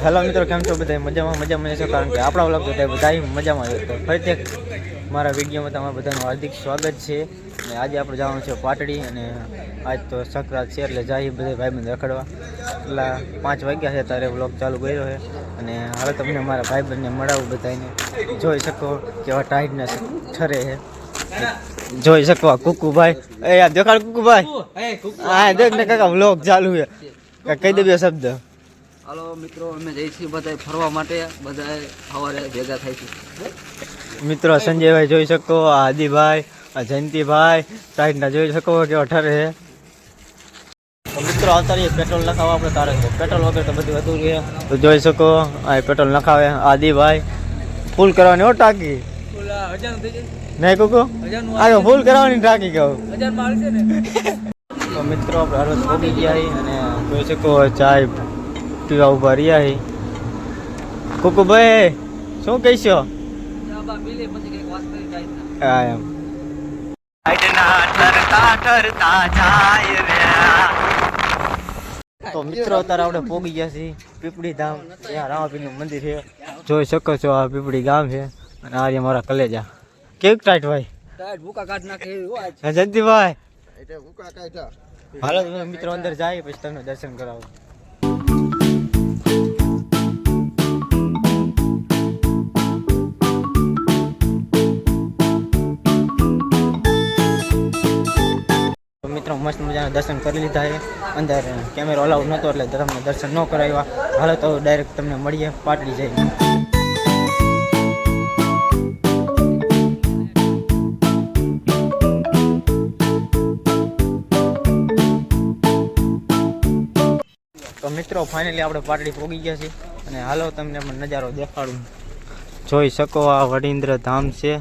Hello મિત્રો, કેમ છો બધા? મજામાં છો? કારણ કે આપણા વ્લોગ જોતા બધા મજામાં છે. તો ફરીથી મારા વિડીયોમાં તમારા બધાનું હાર્દિક સ્વાગત છે. અને આજે આપણે જવાનું છે પાટડી, અને આજ તો સંક્રાંત છે એટલે જાય બધા ભાઈબંધ રખડવા. એટલા 5 વાગ્યા છે ત્યારે વ્લોગ ચાલુ કર્યો છે. અને હવે તમને મારા ભાઈબંધને મળાવું, બધાને જોઈ શકો કેવા ટાઈટના ઠરે છે. જોઈ શકો કુકુભાઈ, એ યાર દેખાડ કુકુભાઈ, હા દેખ ને કાકા વ્લોગ ચાલુ છે. કહી દે બે શબ્દ. હાલો મિત્રો, અમે જઈ છીએ બધા ફરવા માટે, બધા સવારે ભેગા થાય છે. મિત્રો સંજયભાઈ જોઈ શકો, આ આદિભાઈ, આ જયંતિભાઈ ટાઈટના જોઈ શકો કેવા ઠરે છે. તો મિત્રો આવતા રહીએ પેટ્રોલ નખાવા આપણે તારે. પેટ્રોલ વગર તો બધું અધૂરું છે. તો જોઈ શકો આ પેટ્રોલ નખાવે આદિભાઈ. ફૂલ કરવાની હો ટાંકી નહીં કુકુ, આ ફૂલ કરવાની ટાંકી કહું. તો મિત્રો આપણે હરવદ પહોંચી ગયા અને જોઈ શકો ચાય પીવા ઉભા રહ્યા. કુકુભાઈ શું કહીશો? તો મિત્રો અત્યારે આપણે પહોંચી ગયા છીએ પીપળી ધામ. ત્યાં રામાપીરનું મંદિર છે, જોઈ શકો છો. આ પીપળી ગામ છે અને આ મારા કલેજા. કેવું ટાઈટ ભાઈ? જયંતિભાઈ હાલો મિત્રો અંદર જાય પછી તમને દર્શન કરાવું. મિત્રો મસ્ત મજાના દર્શન કરી લીધા છે. અંદર કેમેરો અલાઉડ નહોતો એટલે તમને દર્શન ન કરાવ્યા. હાલો તો ડાયરેક્ટ તમને મળીએ પાટડી જઈને. તો મિત્રો ફાઇનલી આપણે પાટડી પહોંચી ગયા છીએ અને હાલો તમને પણ નજારો દેખાડું. જોઈ શકો આ વડીન્દ્ર ધામ છે.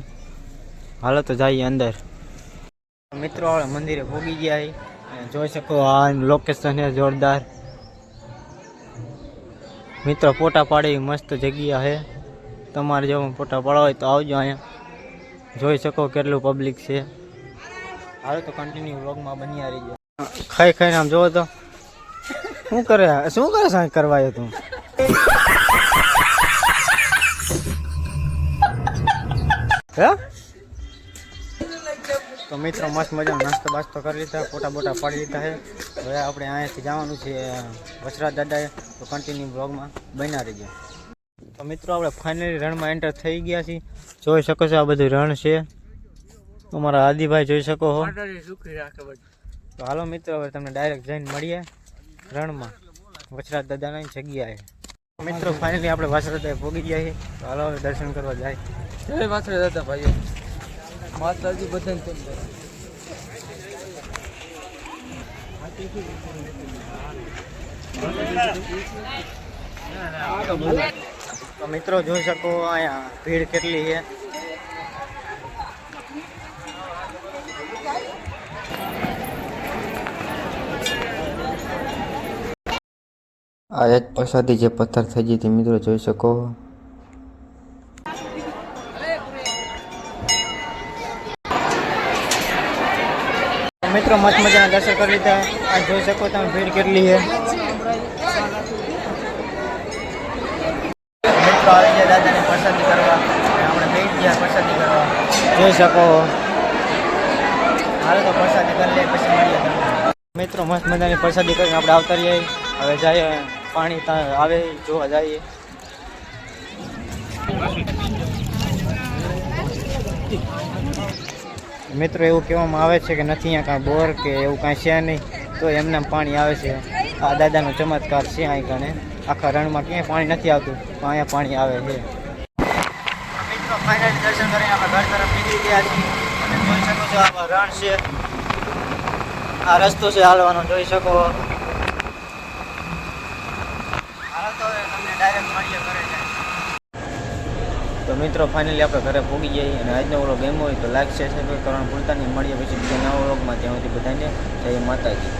હાલો તો જઈએ અંદર. મિત્રો આપણે મંદિરે પહોંચી ગયા છીએ અને જોઈ શકો આ લોકેશન છે જોરદાર. મિત્રો ફોટા પાડી મસ્ત જગ્યા છે. તમારે જો ફોટા પાડવા હોય તો આવજો અહીંયા. જોઈ શકો કેટલું પબ્લિક છે. હાલો તો કન્ટિન્યુ વ્લોગમાં બન્યા રહીજો. ખાઈને આમ જોવો તો શું કરે સાંજ કરવાયો તું? હે તો મિત્રો મસ્ત મજાનો નાસ્તો બાસ્તો કરી લીધા, ફોટા બોટા પાડી લીધા છે. હવે આપણે અહીંયાથી જવાનું છે વસરાજ દાદાએ. તો કન્ટિન્યુ બ્લોગમાં બન્યા રહીજો. તો મિત્રો આપણે ફાઇનલી રણમાં એન્ટર થઈ ગયા છીએ. જોઈ શકો છો આ બધું રણ છે. અમારા આદિભાઈ જોઈ શકો છો. તો હાલો મિત્રો હવે તમને ડાયરેક્ટ જઈને મળીએ રણમાં વસરાજ દાદાની જગ્યાએ. મિત્રો ફાઇનલી આપણે વસરાજ દાદા પહોંચી ગયા છીએ. તો હાલો દર્શન કરવા જાય. જય વસરાજ દાદા ભાઈઓ, માતાજી બધાને તો મિત્રો જોઈ શકો અહીંયા ભીડ કેટલી છે. આ એક પ્રસાદી જે પથ્થર થઈ ગઈ હતી મિત્રો જોઈ શકો. મિત્રો મસ્ત મજાના દર્શન કરી લીધા. આ જોઈ શકો તમે ભીડ કેટલી છે. મિત્રો આવી ગયા દાદાને પ્રસાદી કરવા. આપણે બેસી ગયા પ્રસાદી કરવા. જોઈ શકો. હાલો તો પ્રસાદી કરી લઈએ પછી મળીએ. મિત્રો મસ્ત મજાની પ્રસાદી કરીને આપણે આવતા રહીએ. હવે જઈએ પાણી આવે જોવા જઈએ. મિત્રો એવું કહેવામાં આવે છે કે નથી અહીંયા કાંઈ બોર કે એવું કાંઈ છે નહીં, તો એમને પાણી આવે છે. આ દાદાનો ચમત્કાર છે. અહીં કણે આખા રણમાં ક્યાંય પાણી નથી આવતું, તો અહીંયા પાણી આવે છે. મિત્રો ફાઇનલી દર્શન કરીને આપણે ઘર તરફ નીકળી ગયા છીએ. અને જોઈ શકો છો આ રણ છે, આ રસ્તો છે હાલવાનો જોઈ શકો. તો મિત્રો ફાઇનલી આપણે ઘરે પહોંચી જઈએ. અને આજનો વ્લોગ ગમ્યો હોય તો લાઈક શેર સબસ્ક્રાઈબ કરવાનું ભૂલતા નહીં. મળીએ પછી બીજા નવા વ્લોગમાં. ત્યાં સુધી બધાને જય માતાજી.